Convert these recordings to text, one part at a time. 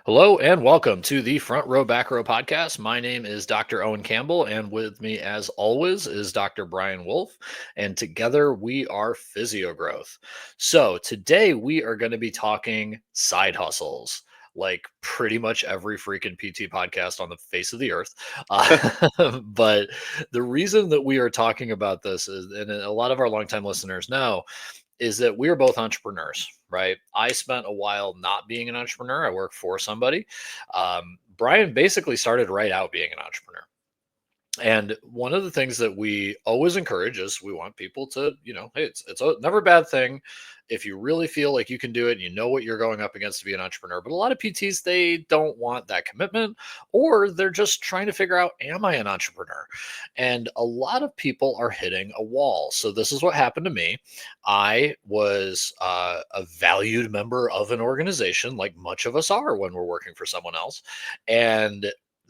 Hello and welcome to the Front Row Back Row podcast. My name is Dr. Owen Campbell, and with me, as always, is Dr. Brian Wolf. And together we are Physiogrowth. So today we are going to be talking side hustles, like pretty much every freaking PT podcast on the face of the earth. But the reason that we are talking about this is, and a lot of our longtime listeners know, is that we're both entrepreneurs, right? I spent a while not being an entrepreneur. I work for somebody. Brian basically started right out being an entrepreneur. And one of the things that we always encourage is we want people to, hey, it's never a bad thing if you really feel like you can do it and you know what you're going up against to be an entrepreneur. But a lot of PTs, they don't want that commitment, or they're just trying to figure out, am I an entrepreneur? And a lot of people are hitting a wall. So this is what happened to me. I was a valued member of an organization, like much of us are when we're working for someone else. And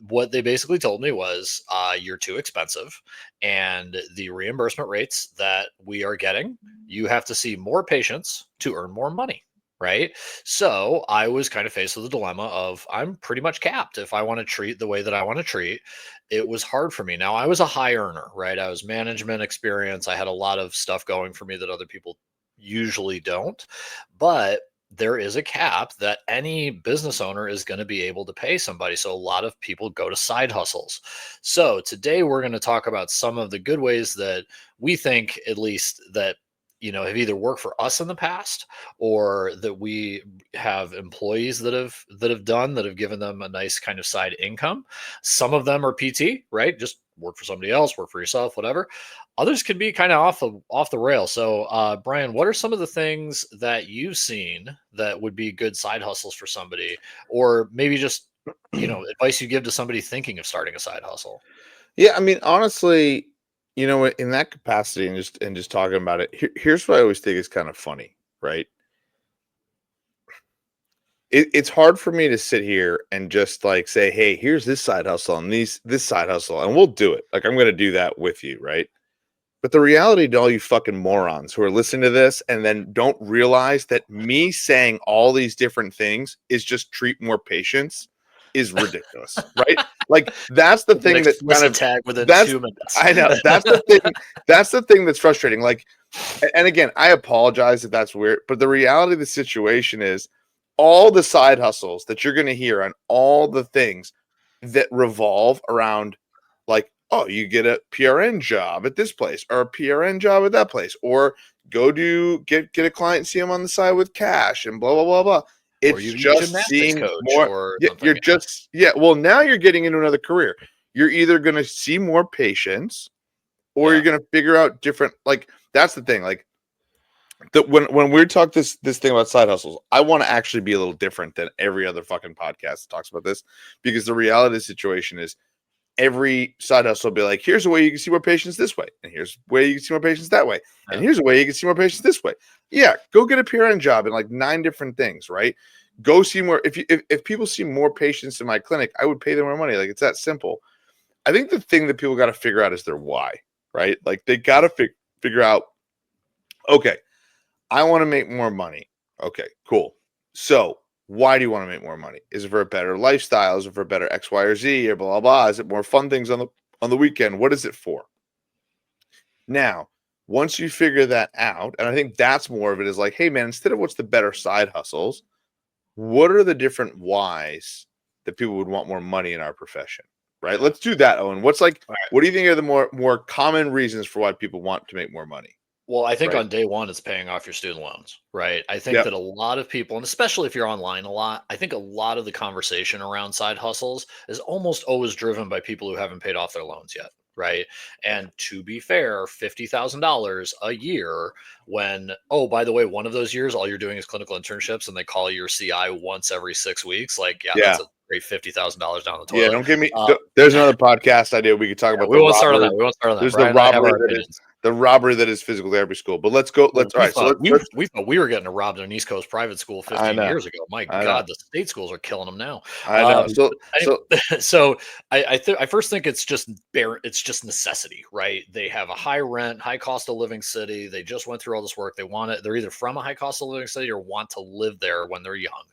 what they basically told me was, you're too expensive, and the reimbursement rates that we are getting, you have to see more patients to earn more money. Right. So I was kind of faced with the dilemma of, I'm pretty much capped. If I want to treat the way that I want to treat, it was hard for me. Now, I was a high earner, right? I was management experience. I had a lot of stuff going for me that other people usually don't. But there is a cap that any business owner is going to be able to pay somebody. So a lot of people go to side hustles. So today we're going to talk about some of the good ways that we think, at least, that have either worked for us in the past, or that we have employees that have given them a nice kind of side income. Some of them are PT, right? Just work for somebody else, work for yourself, whatever. Others can be kind of off the rail. So, Brian, what are some of the things that you've seen that would be good side hustles for somebody, or maybe just advice you give to somebody thinking of starting a side hustle? Yeah, I mean, honestly, in that capacity and just talking about it, here's what I always think is kind of funny, right? It's hard for me to sit here and just like say, hey, here's this side hustle and this side hustle, and we'll do it. Like I'm gonna do that with you, right? But the reality to all you fucking morons who are listening to this and then don't realize that me saying all these different things is just treat more patients is ridiculous, right? Like that's the An thing that kind explicit of tag within that's 2 minutes. I know that's the thing that's frustrating. Like, and again, I apologize if that's weird, but the reality of the situation is all the side hustles that you're going to hear on all the things that revolve around, like, oh, you get a PRN job at this place or a PRN job at that place, or go get a client and see them on the side with cash and blah blah blah blah. Or It's you be a just gymnastics seeing coach more. or You're something. Yeah. just well, now you're getting into another career. You're either going to see more patients, or you're Yeah. going to figure out different. Like that's the thing. Like that when we talk this thing about side hustles, I want to actually be a little different than every other fucking podcast that talks about this, because the reality of the situation is every side hustle will be like, here's a way you can see more patients this way, and here's a way you can see more patients that way, and here's a way you can see more patients this way. Yeah, go get a PRN job in like 9 different things, right? Go see more. If people see more patients in my clinic, I would pay them more money. Like it's that simple. I think the thing that people got to figure out is their why, right? Like they got to figure out, okay, I want to make more money. Okay, cool. So why do you want to make more money? Is it for a better lifestyle? Is it for a better X, Y, or Z, or blah blah blah? Is it more fun things on the weekend? What is it for? Now, once you figure that out, and I think that's more of it, is like, hey man, instead of what's the better side hustles, what are the different whys that people would want more money in our profession? Right? Let's do that, Owen. What's like, All right. what do you think are the more common reasons for why people want to make more money? Well, I think Right. on day one, it's paying off your student loans, right? I think Yep. that a lot of people, and especially if you're online a lot, I think a lot of the conversation around side hustles is almost always driven by people who haven't paid off their loans yet, right? And to be fair, $50,000 a year, when, oh, by the way, one of those years, all you're doing is clinical internships and they call your CI once every 6 weeks, like, yeah, Yeah. that's a great $50,000 down the Yeah, toilet. don't give me. Uh, There's another podcast idea we could talk about we the won't start on robbery. that. We won't start on that. There's the Brian and I have robbery our that is opinions. the robbery that is physical therapy school. But let's go. Well, Let's all right. So let's we thought we were getting robbed in an East Coast private school I 15 know. years ago. My I know. God, the state schools are killing them now. I know. So Any- so so I first think it's just it's just necessity, right? They have a high rent, high cost of living city. They just went through all this work. They want it. They're either from a high cost of living city or want to live there when they're young,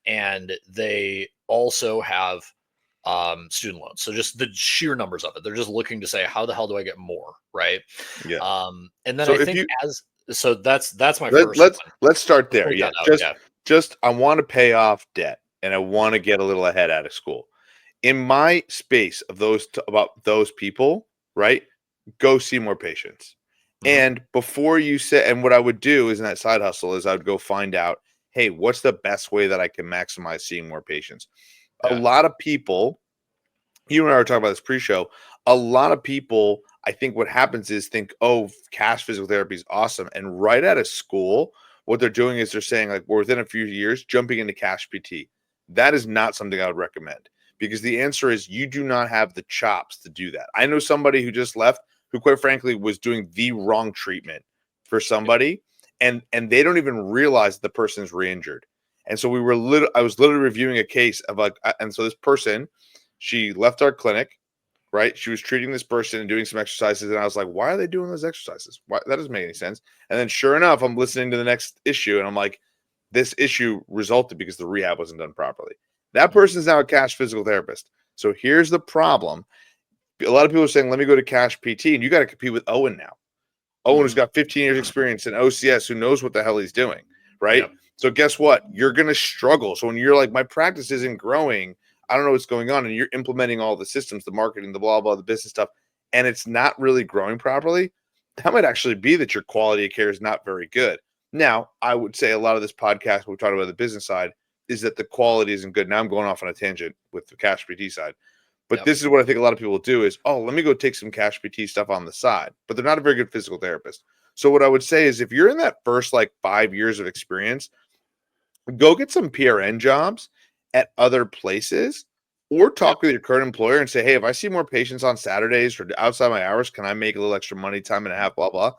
and they also have student loans. So just the sheer numbers of it. They're just looking to say, how the hell do I get more, right? yeah. And then So I if think you that's my let, first let's one. let's start Let's there. point Yeah. that out. Just Yeah. just I want to pay off debt and I want to get a little ahead out of school. In my space of about those people, right? Go see more patients. Hmm. And before you say, and what I would do is in that side hustle is I would go find out, hey, what's the best way that I can maximize seeing more patients? A Yeah. lot of people, you and I were talking about this pre-show. A lot of people, I think what happens is think, oh, cash physical therapy is awesome. And right out of school, what they're doing is they're saying, like, we're within a few years, jumping into cash PT. That is not something I would recommend because the answer is you do not have the chops to do that. I know somebody who just left who, quite frankly, was doing the wrong treatment for somebody, and they don't even realize the person's re-injured. And so I was literally reviewing a case of like, and so this person, she left our clinic, right? She was treating this person and doing some exercises, and I was like, why are they doing those exercises? Why, that doesn't make any sense. And then sure enough, I'm listening to the next issue, and I'm like, this issue resulted because the rehab wasn't done properly. That Mhm. person is now a cash physical therapist. So here's the problem. A lot of people are saying, let me go to cash PT, and you got to compete with Owen now. Owen, who's Mhm. got 15 years experience in OCS, who knows what the hell he's doing, right? Yep. So guess what? You're going to struggle. So when you're like, my practice isn't growing, I don't know what's going on, and you're implementing all the systems, the marketing, the blah, blah, the business stuff, and it's not really growing properly, that might actually be that your quality of care is not very good. Now, I would say a lot of this podcast, we're talking about the business side, is that the quality isn't good. Now I'm going off on a tangent with the cash PT side. But Yep. this is what I think a lot of people do is, oh, let me go take some cash PT stuff on the side. But they're not a very good physical therapist. So what I would say is if you're in that first like 5 years of experience, go get some PRN jobs at other places or Yep. talk with your current employer and say, hey, if I see more patients on Saturdays or outside my hours, can I make a little extra money, time and a half, blah, blah.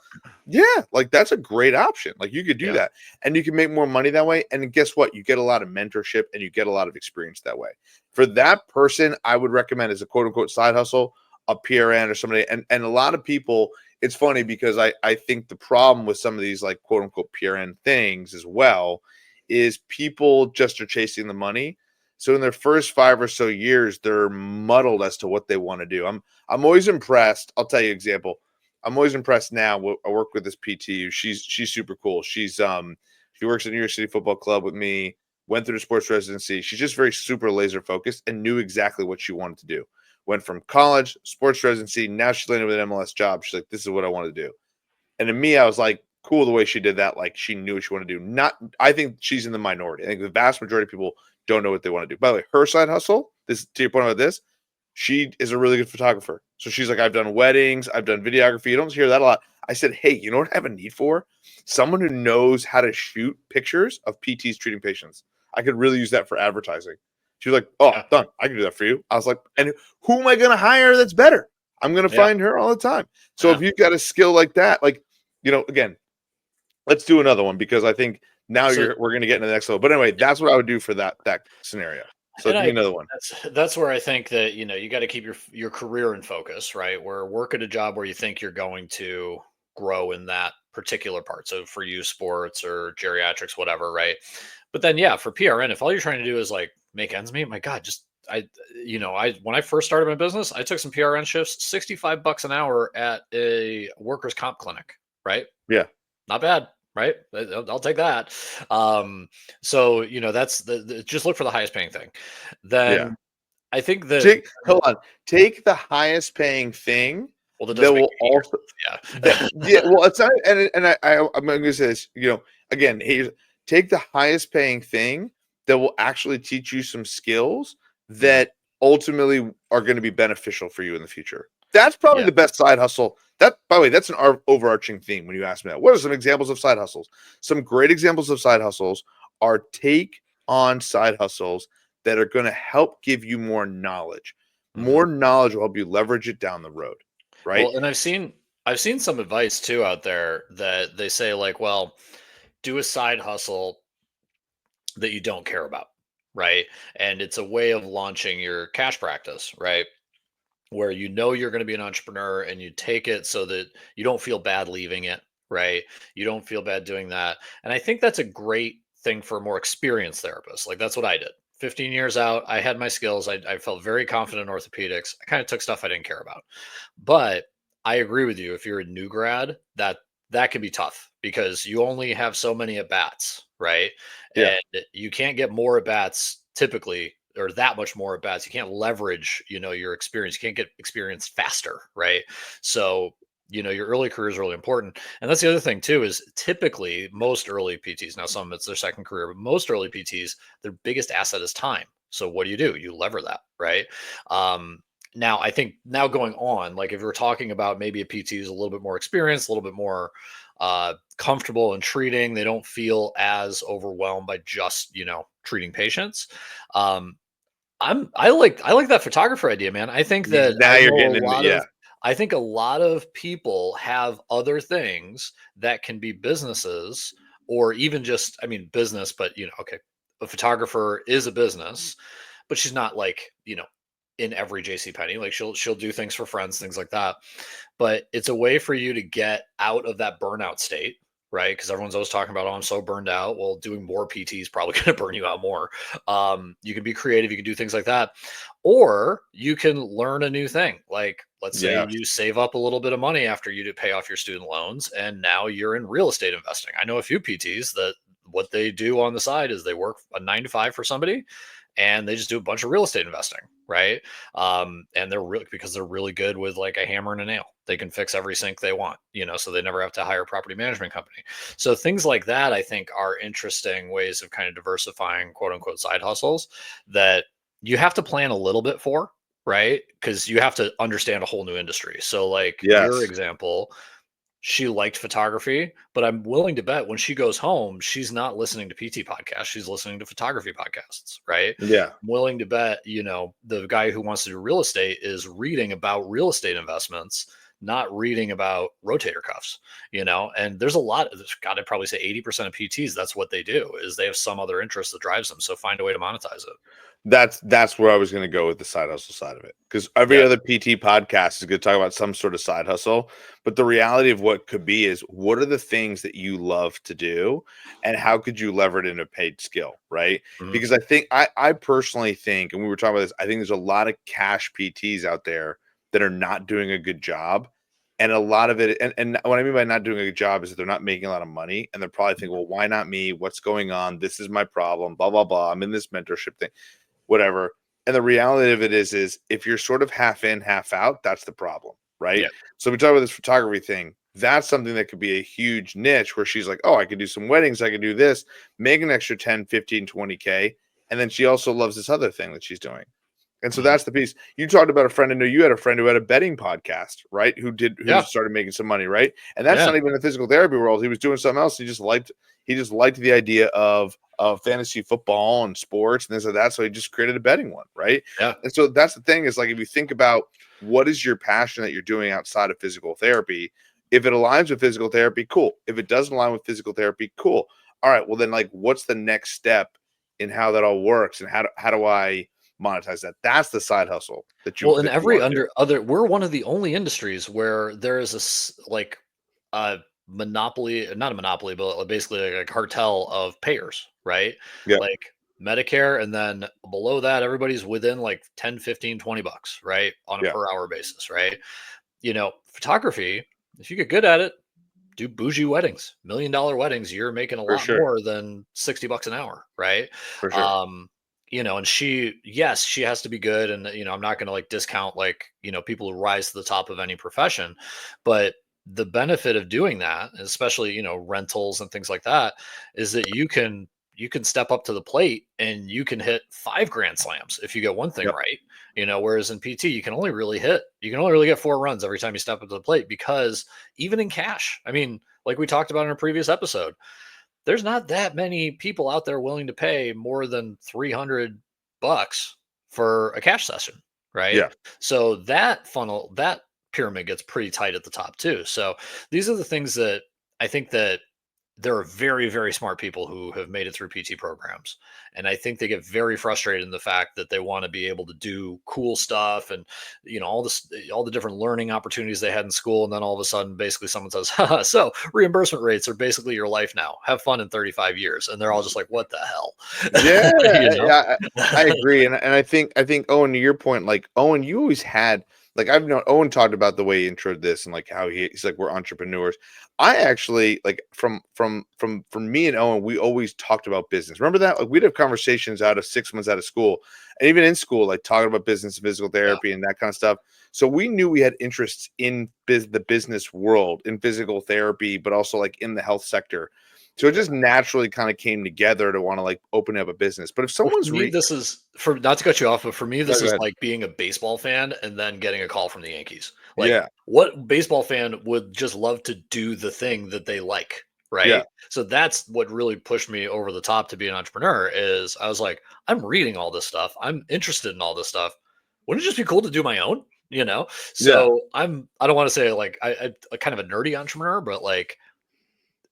Yeah, like that's a great option. Like you could do Yeah. that and you can make more money that way. And guess what? You get a lot of mentorship and you get a lot of experience that way. For Yep. that person, I would recommend as a quote unquote side hustle, a PRN or somebody. And a lot of people, it's funny because I think the problem with some of these like quote unquote PRN things as well is people just are chasing the money. So in their first 5 or so years, they're muddled as to what they want to do. I'm always impressed. I'll tell you an example. I'm always impressed now. I work with this PT. She's super cool. She works at New York City Football Club with me. Went through the sports residency. She's just very super laser focused and knew exactly what she wanted to do. Went from college, sports residency. Now she's landed with an MLS job. She's like, this is what I want to do. And to me, I was like, cool the way she did that. Like she knew what she wanted to do. Not, I think she's in the minority. I think the vast majority of people don't know what they want to do. By the way, her side hustle, this to your point about this, she is a really good photographer. So she's like, I've done weddings, I've done videography. You don't hear that a lot. I said, hey, you know what I have a need for? Someone who knows how to shoot pictures of PTs treating patients. I could really use that for advertising. She was like, oh, Yeah. done. I can do that for you. I was like, and who am I going to hire that's better? I'm going to Yeah. find her all the time. So if Yeah. you've got a skill like that, like, again, let's do another one because I think now So we're going to get into the next level. But anyway, that's what I would do for that scenario. So and give I me another one. that's where I think that you got to keep your career in focus, right? Where work at a job where you think you're going to grow in that particular part. So for you, sports or geriatrics, whatever, right? But then yeah, for PRN, if all you're trying to do is like make ends meet, my God, just I when I first started my business, I took some PRN shifts, $65 an hour at a workers' comp clinic, right? Yeah. Not bad, right? I'll take that. So that's just look for the highest paying thing. Yeah. Then I think that Hold on. Take the highest paying thing well, that that doesn't make will you also hate that yourself. yeah, Yeah. well, it's not I'm gonna say this, again, take the highest paying thing that will actually teach you some skills Mhm. that ultimately are going to be beneficial for you in the future. That's probably Yeah. the best side hustle. That, by the way, that's an overarching theme when you ask me that. What are some examples of side hustles? Some great examples of side hustles are take on side hustles that are going to help give you more knowledge. Mhm. More knowledge will help you leverage it down the road, right? Well, and I've seen some advice too out there that they say like, well, do a side hustle that you don't care about, right? And it's a way of launching your cash practice, right? Where you know you're going to be an entrepreneur and you take it so that you don't feel bad leaving it, right? You don't feel bad doing that. And I think that's a great thing for more experienced therapists. Like that's what I did. 15 years out, I had my skills. I felt very confident in orthopedics. I kind of took stuff I didn't care about. But I agree with you. If you're a new grad, that can be tough because you only have so many at bats, right? Yeah. And you can't get more at bats typically, or that much more at bats. You can't leverage, your experience. You can't get experience faster, right? So, your early career is really important. And that's the other thing too, is typically most early PTs, now some it's their second career, but most early PTs, their biggest asset is time. So what do? You lever that, right? Now I think now going on, like if we're talking about maybe a PT who's a little bit more experienced, a little bit more comfortable in treating, they don't feel as overwhelmed by just treating patients. um, I like that photographer idea, man. I think that Now I you're know a getting into, lot yeah. of I think a lot of people have other things that can be businesses or even just, I mean, business, but okay, a photographer is a business, but she's not like, in every JC Penney. Like she'll do things for friends, things like that. But it's a way for you to get out of that burnout state, right? Because everyone's always talking about, oh, I'm so burned out. Well, doing more PT is probably going to burn you out more. You can be creative, you can do things like that, or you can learn a new thing. Like, let's say Yes. you save up a little bit of money after you pay off your student loans, and now you're in real estate investing. I know a few PTs that what they do on the side is they work a 9 to 5 for somebody and they just do a bunch of real estate investing, right? And they're really because they're really good with like a hammer and a nail. They can fix every sink they want, so they never have to hire a property management company. So things like that, I think, are interesting ways of kind of diversifying quote unquote side hustles that you have to plan a little bit for, right? Because you have to understand a whole new industry. So, like your Yes. example, she liked photography, but I'm willing to bet when she goes home, she's not listening to PT podcasts. She's listening to photography podcasts, right? Yeah. I'm willing to bet, the guy who wants to do real estate is reading about real estate investments, not reading about rotator cuffs, and there's got to probably say 80% of PTs, that's what they do is they have some other interest that drives them. So find a way to monetize it. That's where I was going to go with the side hustle side of it, because every Yeah. other PT podcast is going to talk about some sort of side hustle, but the reality of what could be is what are the things that you love to do, and how could you lever it into paid skill, right? Mhm. Because I personally think, and we were talking about this, I think there's a lot of cash PTs out there that are not doing a good job, and a lot of it, and what I mean by not doing a good job is that they're not making a lot of money, and they're probably thinking, well, why not me? What's going on? This is my problem. Blah blah blah. I'm in this mentorship thing, whatever. And the reality of it is if you're sort of half in, half out, that's the problem, right? Yeah. So we talk about this photography thing. That's something that could be a huge niche where she's like, oh, I could do some weddings, I could do this, make an extra 10, 15, 20K. And then she also loves this other thing that she's doing. And so Mhm. that's the piece. You talked about a friend. I know you had a friend who had a betting podcast, right? Who Yeah. started making some money, right? And that's Yeah. not even in the physical therapy world. He was doing something else. He just liked the idea of fantasy football and sports and this and that. So he just created a betting one, right? Yeah. And so that's the thing is like if you think about what is your passion that you're doing outside of physical therapy, if it aligns with physical therapy, cool. If it doesn't align with physical therapy, cool. All right. Well, then like what's the next step in how that all works and how do I monetize that? That's the side hustle that you Well, in that you every want to do. under other, we're one of the only industries where there is like a monopoly, not a monopoly, but basically like a cartel of payers, right? Yeah. Like Medicare, and then below that, everybody's within like 10, 15, $20, right? On a Yeah. per hour basis, right? Photography, if you get good at it, do bougie weddings, $1 million weddings, you're making a For lot sure. more than $60 an hour, right? For sure. Um, and yes, she has to be good. And, I'm not going to like discount like, people who rise to the top of any profession, but the benefit of doing that, especially, rentals and things like that, is that you can step up to the plate and you can hit 5 grand slams if you get one thing Yep. right. Whereas in PT, you can only really get 4 runs every time you step up to the plate because even in cash, I mean, like we talked about in a previous episode, there's not that many people out there willing to pay more than $300 for a cash session, right? Yeah. So that pyramid gets pretty tight at the top too. So these are the things that I think that there are very, very smart people who have made it through PT programs. And I think they get very frustrated in the fact that they want to be able to do cool stuff and, all this, all the different learning opportunities they had in school. And then all of a sudden, basically someone says, "Haha, so reimbursement rates are basically your life now. Have fun in 35 years." And they're all just like, what the hell? Yeah, you know? yeah, I agree, and I think Owen, to your point, like Owen, you always had like I've known Owen talked about the way he introed this and like how he's like we're entrepreneurs. I actually like from me and Owen, we always talked about business. Remember that? Like we'd have conversations out of 6 months out of school, and even in school, like talking about business and physical Yeah. therapy and that kind of stuff. So we knew we had interests in the business world, in physical therapy, but also like in the health sector. So it just naturally kind of came together to want to like open up a business. But if Well, for someone's me, this is for not to cut you off, but for me, no, this go is ahead. like being a baseball fan and then getting a call from the Yankees. Like, Yeah, what baseball fan would just love to do the thing that they like, yeah, right? So that's what really pushed me over the top to be an entrepreneur. Is I was like, I'm reading all this stuff. I'm interested in all this stuff. Wouldn't it just be cool to do my own? yeah. So I don't want to say like I kind of a nerdy entrepreneur, but like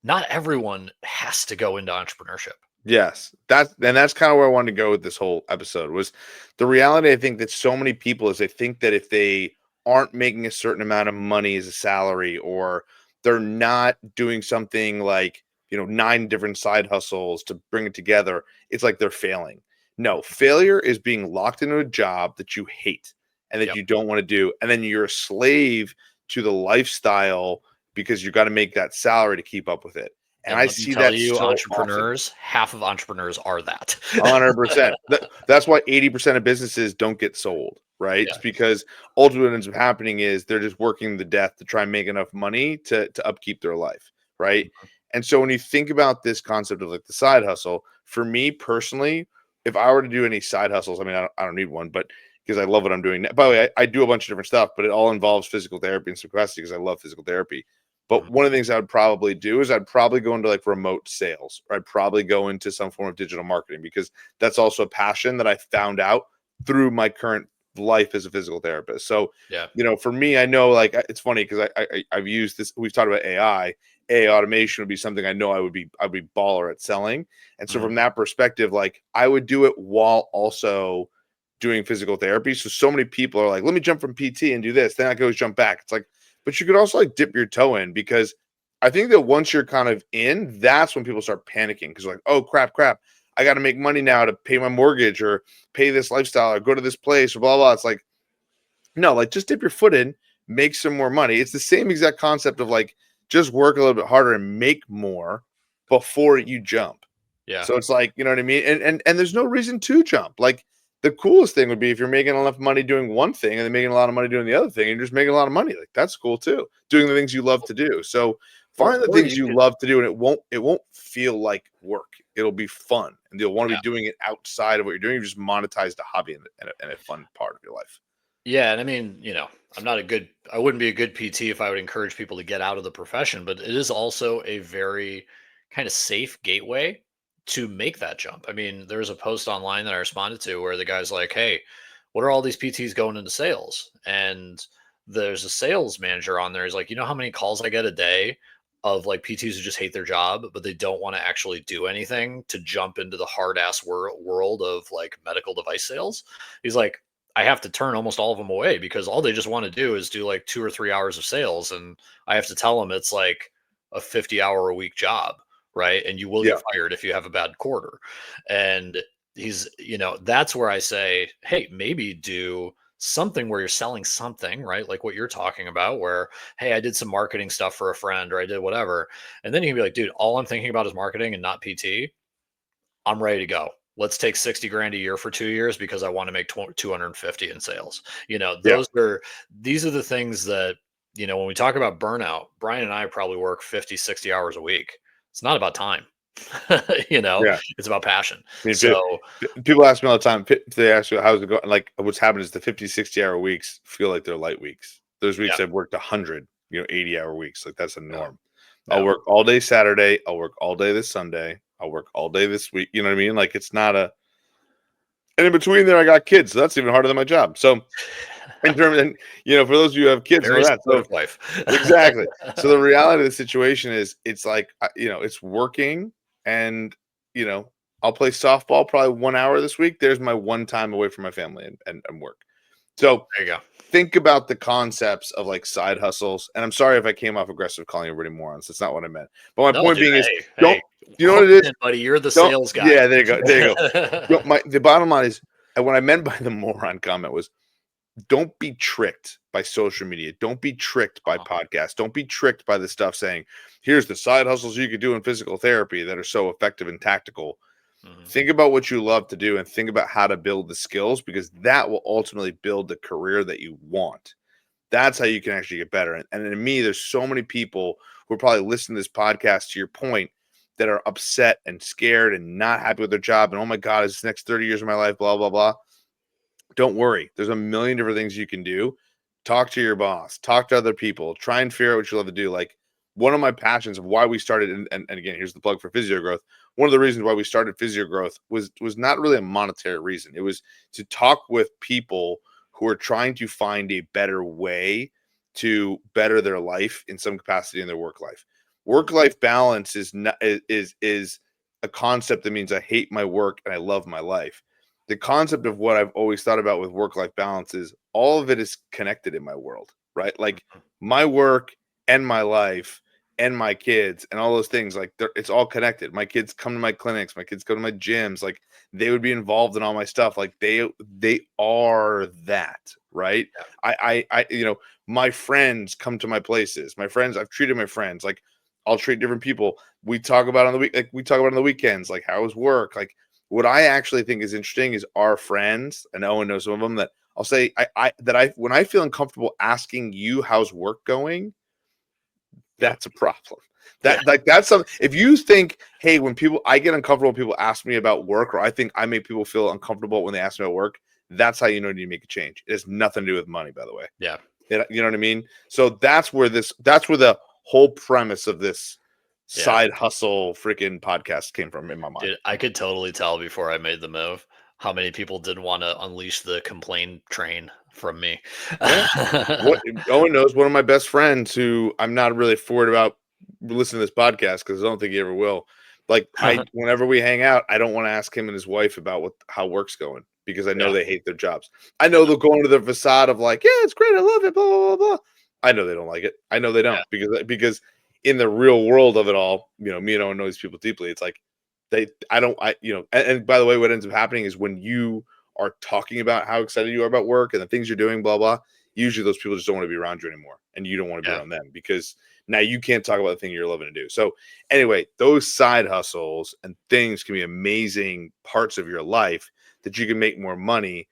not everyone has to go into entrepreneurship. Yes, that's kind of where I wanted to go with this whole episode was the reality. I think that so many people is they think that if they aren't making a certain amount of money as a salary, or they're not doing something like 9 different side hustles to bring it together, it's like they're failing. No, failure is being locked into a job that you hate and that Yep. you don't want to do, and then you're a slave to the lifestyle because you got to make that salary to keep up with it. And And I let me see tell that you, so often. entrepreneurs, half of entrepreneurs are that. 100%. That's why 80% of businesses don't get sold, right? Yeah. It's because ultimately what ends up happening is they're just working the death to try and make enough money to upkeep their life, right? Mhm, And so when you think about this concept of like the side hustle, for me personally, if I were to do any side hustles, I mean, I don't need one, but because I love what I'm doing. By the way, I do a bunch of different stuff, but it all involves physical therapy and some capacity because I love physical therapy. But mhm. one of the things I would probably do is I'd probably go into like remote sales, or I'd probably go into some form of digital marketing because that's also a passion that I found out through my current life as a physical therapist. So, Yeah. for me, I know like it's funny because I've used this. We've talked about AI. AI automation would be something I know I'd be baller at selling. And so Mhm. from that perspective, like I would do it while also doing physical therapy. So many people are like, let me jump from PT and do this. Then I can always jump back. It's like, but you could also like dip your toe in because I think that once you're kind of in, that's when people start panicking because like, oh crap, I got to make money now to pay my mortgage or pay this lifestyle or go to this place or blah blah. It's like no, like just dip your foot in, make some more money. It's the same exact concept of like just work a little bit harder and make more before you jump. Yeah. So it's like, you know what I mean? And there's no reason to jump. Like the coolest thing would be if you're making enough money doing one thing and then making a lot of money doing the other thing and you're just making a lot of money. Like that's cool too. Doing the things you love to do. So Or find the or things you you could love to do and it won't feel like work. It'll be fun and you'll want to yeah. be doing it outside of what you're doing. You just monetize the hobby and a fun part of your life. Yeah, and I mean, I wouldn't be a good PT if I would encourage people to get out of the profession, but it is also a very kind of safe gateway to make that jump. I mean, there was a post online that I responded to where the guy's like, "Hey, what are all these PTs going into sales?" And there's a sales manager on there. He's like, "You know how many calls I get a day of like PTs who just hate their job, but they don't want to actually do anything to jump into the hard ass world of like medical device sales?" He's like, I have to turn almost all of them away because all they just want to do is do like 2 or 3 hours of sales. And I have to tell them it's like a 50-hour a week job, right? And you will get Yeah. fired if you have a bad quarter. And that's where I say, hey, maybe do something where you're selling something, right? Like what you're talking about, where, hey, I did some marketing stuff for a friend or I did whatever. And then you can be like, dude, all I'm thinking about is marketing and not PT. I'm ready to go. Let's take 60 grand a year for 2 years because I want to make 250 in sales. Yeah. These are the things that, when we talk about burnout, Brian and I probably work 50, 60 hours a week. It's not about time, Yeah. it's about passion. I mean, So, people ask me all the time. They ask you how's it going. Like, what's happened is the 50, 60 hour weeks feel like they're light weeks. There's weeks yeah, I've worked 100, 80-hour weeks. Like that's a yeah, norm. I'll yeah. work all day Saturday. I'll work all day this Sunday. I'll work all day this week. You know what I mean? Like it's not a. And in between there, I got kids, so that's even harder than my job. So in terms, and for those of you who have kids, know Very that. So supportive wife. exactly. So the reality of the situation is, it's like, it's working, and I'll play softball probably 1 hour this week. There's my one time away from my family and work. So There you go. think about the concepts of like side hustles. And I'm sorry if I came off aggressive calling everybody morons. That's not what I meant. But my No, point dude. being is, Hey, you know what hook it is? in, buddy. You're the Don't. sales guy. Yeah, there you go. There you go. The bottom line is, and what I meant by the moron comment was, don't be tricked by social media. Don't be tricked by podcasts. Don't be tricked by the stuff saying, here's the side hustles you could do in physical therapy that are so effective and tactical. Think about what you love to do, and think about how to build the skills, because that will ultimately build the career that you want. That's how you can actually get better. And to me, there's so many people who are probably listening to this podcast, to your point, that are upset and scared and not happy with their job. And, oh my God, is this next 30 years of my life, blah, blah, blah. Don't worry. There's a million different things you can do. Talk to your boss, talk to other people, try and figure out what you love to do. Like, one of my passions of why we started, and again, here's the plug for Physio Growth. One of the reasons why we started Physio Growth was not really a monetary reason. It was to talk with people who are trying to find a better way to better their life in some capacity in their work life. Work-life balance is not, is a concept that means I hate my work and I love my life. The concept of what I've always thought about with work-life balance is all of it is connected in my world, right? Like my work and my life and my kids and all those things, like it's all connected. My kids come to my clinics, my kids go to my gyms, like they would be involved in all my stuff. Like they are that, right? I my friends come to my places. My friends, I've treated my friends like I'll treat different people. We talk about on the week, like we talk about on the weekends, like how was work, like what I actually think is interesting is our friends, and Owen knows some of them, that I'll say when I feel uncomfortable asking you how's work going, that's a problem. That's something. If you think, hey, when I get uncomfortable when people ask me about work, or I think I make people feel uncomfortable when they ask me about work, that's how you know you need to make a change. It has nothing to do with money, by the way. Yeah. You know what I mean? So that's where the whole premise of this side hustle freaking podcast came from in my mind. Dude, I could totally tell before I made the move how many people didn't want to unleash the complaint train from me. Yeah. What Owen knows, one of my best friends, who I'm not really forward about listening to this podcast because I don't think he ever will. Like whenever we hang out, I don't want to ask him and his wife about how work's going, because I know they hate their jobs. I know they'll go into the facade of like, yeah, it's great, I love it, blah blah blah blah. I know they don't like it. I know they don't, because in the real world of it all, me and Owen know these people deeply. It's like and by the way, what ends up happening is when you are talking about how excited you are about work and the things you're doing, blah, blah, usually those people just don't want to be around you anymore. And you don't want to be around them, because now you can't talk about the thing you're loving to do. So anyway, those side hustles and things can be amazing parts of your life that you can make more money,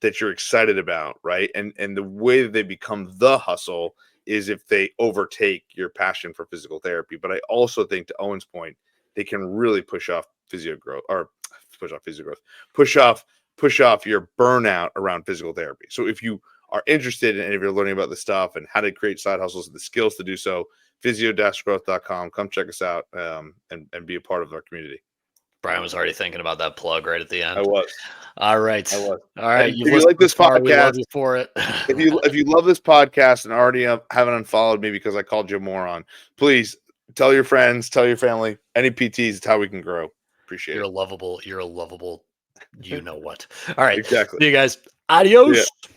that you're excited about, right? And the way that they become the hustle is if they overtake your passion for physical therapy. But I also think, to Owen's point, they can really push off physio growth, or push off your burnout around physical therapy. So if you are interested in, and if you're learning about the stuff and how to create side hustles and the skills to do so, physio-growth.com, come check us out, and be a part of our community. Brian was already thinking about that plug right at the end. I was. All right. All right. And You've if you listened like this far. We love podcast, you for it. if you love this podcast and already haven't unfollowed me because I called you a moron, please tell your friends, tell your family. Any PTs, it's how we can grow. Appreciate You're it. a lovable, you know what. All right. Exactly. See you guys. Adios. Yeah.